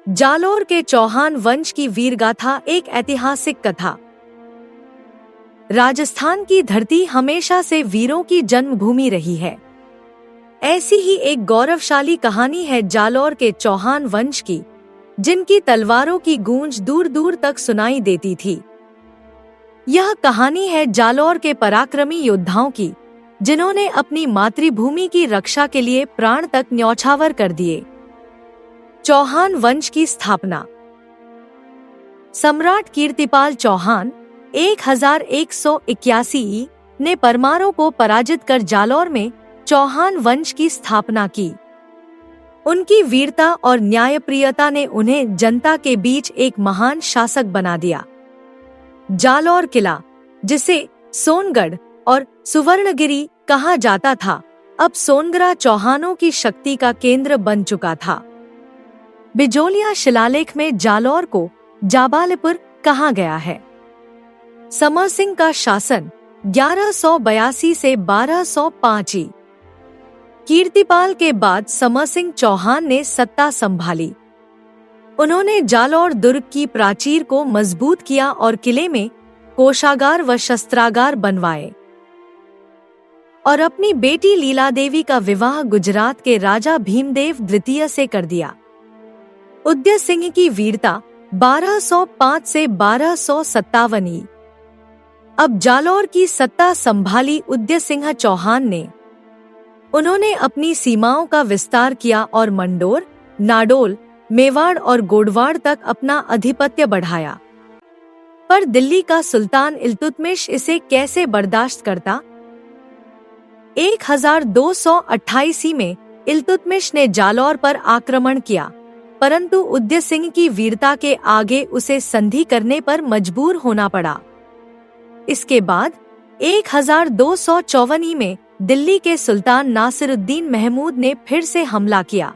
जालौर के चौहान वंश की वीरगाथा एक ऐतिहासिक कथा। राजस्थान की धरती हमेशा से वीरों की जन्मभूमि रही है। ऐसी ही एक गौरवशाली कहानी है जालौर के चौहान वंश की, जिनकी तलवारों की गूंज दूर दूर तक सुनाई देती थी। यह कहानी है जालौर के पराक्रमी योद्धाओं की, जिन्होंने अपनी मातृभूमि की रक्षा के लिए प्राण तक न्यौछावर कर दिए। चौहान वंश की स्थापना। सम्राट कीर्तिपाल चौहान 1181 ने परमारों को पराजित कर जालौर में चौहान वंश की स्थापना की। उनकी वीरता और न्यायप्रियता ने उन्हें जनता के बीच एक महान शासक बना दिया। जालौर किला, जिसे सोनगढ़ और सुवर्णगिरी कहा जाता था, अब सोनगरा चौहानों की शक्ति का केंद्र बन चुका था। बिजोलिया शिलालेख में जालौर को जाबालपुर कहा गया है। समर सिंह का शासन 1182 से 1205। कीर्तिपाल के बाद समर सिंह चौहान ने सत्ता संभाली। उन्होंने जालौर दुर्ग की प्राचीर को मजबूत किया और किले में कोषागार व शस्त्रागार बनवाए, और अपनी बेटी लीला देवी का विवाह गुजरात के राजा भीमदेव द्वितीय से कर दिया। उदय सिंह की वीरता 1205 से 1257। अब जालौर की सत्ता संभाली उदय सिंह चौहान ने। उन्होंने अपनी सीमाओं का विस्तार किया और मंडोर, नाडोल, मेवाड़ और गोडवाड़ तक अपना आधिपत्य बढ़ाया। पर दिल्ली का सुल्तान इल्तुतमिश इसे कैसे बर्दाश्त करता। 1228 में इल्तुतमिश ने जालौर पर आक्रमण किया, परंतु उदय सिंह की वीरता के आगे उसे संधि करने पर मजबूर होना पड़ा। इसके बाद 1254 में दिल्ली के सुल्तान नासिरुद्दीन महमूद ने फिर से हमला किया,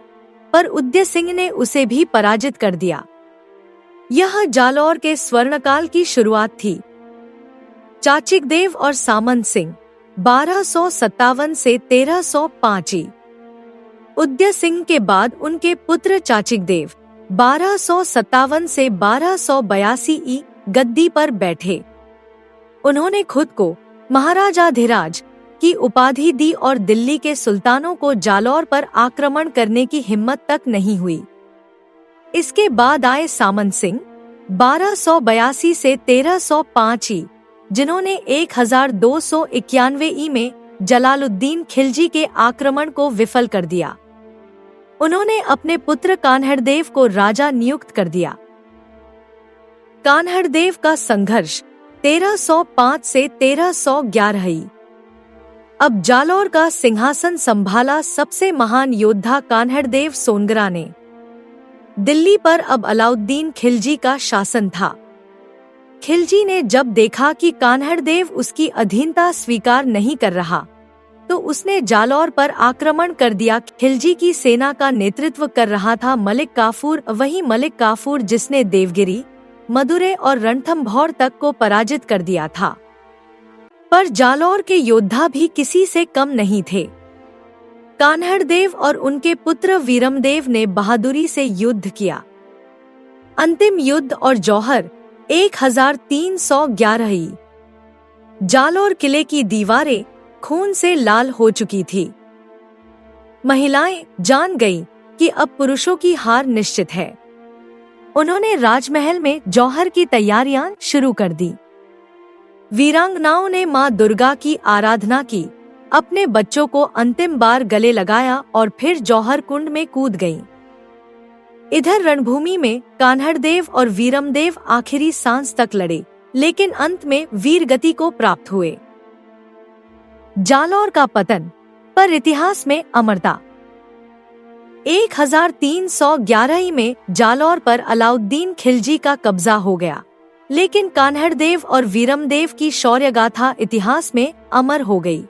पर उदय सिंह ने उसे भी पराजित कर दिया। यह जालौर के स्वर्णकाल की शुरुआत थी। चाचिकदेव और सामंत सिंह 1257 से 1305। उदय सिंह के बाद उनके पुत्र चाचिकदेव 1257 से 1282 गद्दी पर बैठे। उन्होंने खुद को महाराजाधिराज की उपाधि दी और दिल्ली के सुल्तानों को जालौर पर आक्रमण करने की हिम्मत तक नहीं हुई। इसके बाद आए सामंत सिंह 1282 से 1305, जिन्होंने 1291 में जलालुद्दीन खिलजी के आक्रमण को विफल कर दिया। उन्होंने अपने पुत्र कान्हड़देव को राजा नियुक्त कर दिया। कान्हड़देव का संघर्ष 1305 से 1311। अब जालौर का सिंहासन संभाला सबसे महान योद्धा कान्हड़देव सोनगरा ने। दिल्ली पर अब अलाउद्दीन खिलजी का शासन था। खिलजी ने जब देखा कि कान्हड़देव उसकी अधीनता स्वीकार नहीं कर रहा, तो उसने जालौर पर आक्रमण कर दिया। खिलजी की सेना का नेतृत्व कर रहा था मलिक काफूर, वही मलिक काफूर जिसने देवगिरी, मदुरै और रणथंभौर तक को पराजित कर दिया था। पर जालौर के योद्धा भी किसी से कम नहीं थे। कान्हड़देव और उनके पुत्र वीरमदेव ने बहादुरी से युद्ध किया। अंतिम युद्ध और जौहर 1311। जालौर किले की दीवारें खून से लाल हो चुकी थी। महिलाएं जान गईं कि अब पुरुषों की हार निश्चित है। उन्होंने राजमहल में जौहर की तैयारियां शुरू कर दी। वीरांगनाओं ने मां दुर्गा की आराधना की, अपने बच्चों को अंतिम बार गले लगाया और फिर जौहर कुंड में कूद गईं। इधर रणभूमि में कान्हड़देव और वीरमदेव आखिरी सांस तक लड़े, लेकिन अंत में वीरगति को प्राप्त हुए। जालौर का पतन, पर इतिहास में अमरता। 1311 में जालौर पर अलाउद्दीन खिलजी का कब्जा हो गया, लेकिन कान्हड़देव और वीरमदेव की शौर्यगाथा इतिहास में अमर हो गई।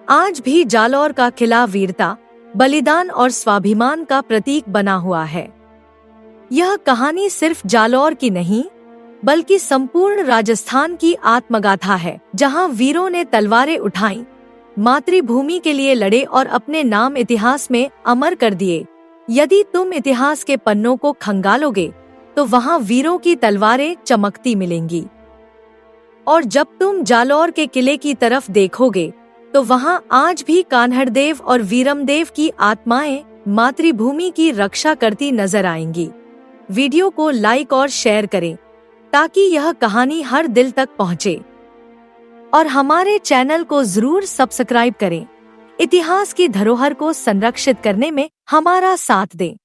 आज भी जालौर का किला वीरता, बलिदान और स्वाभिमान का प्रतीक बना हुआ है। यह कहानी सिर्फ जालौर की नहीं, बल्कि संपूर्ण राजस्थान की आत्मगाथा है, जहां वीरों ने तलवारें उठाईं, मातृभूमि के लिए लड़े और अपने नाम इतिहास में अमर कर दिए। यदि तुम इतिहास के पन्नों को खंगालोगे तो वहाँ वीरों की तलवारें चमकती मिलेंगी। और जब तुम जालौर के किले की तरफ देखोगे तो वहाँ आज भी कान्हड़देव और वीरमदेव की आत्माएं मातृभूमि की रक्षा करती नजर आएंगी। वीडियो को लाइक और शेयर करें ताकि यह कहानी हर दिल तक पहुँचे, और हमारे चैनल को जरूर सब्सक्राइब करें। इतिहास की धरोहर को संरक्षित करने में हमारा साथ दें।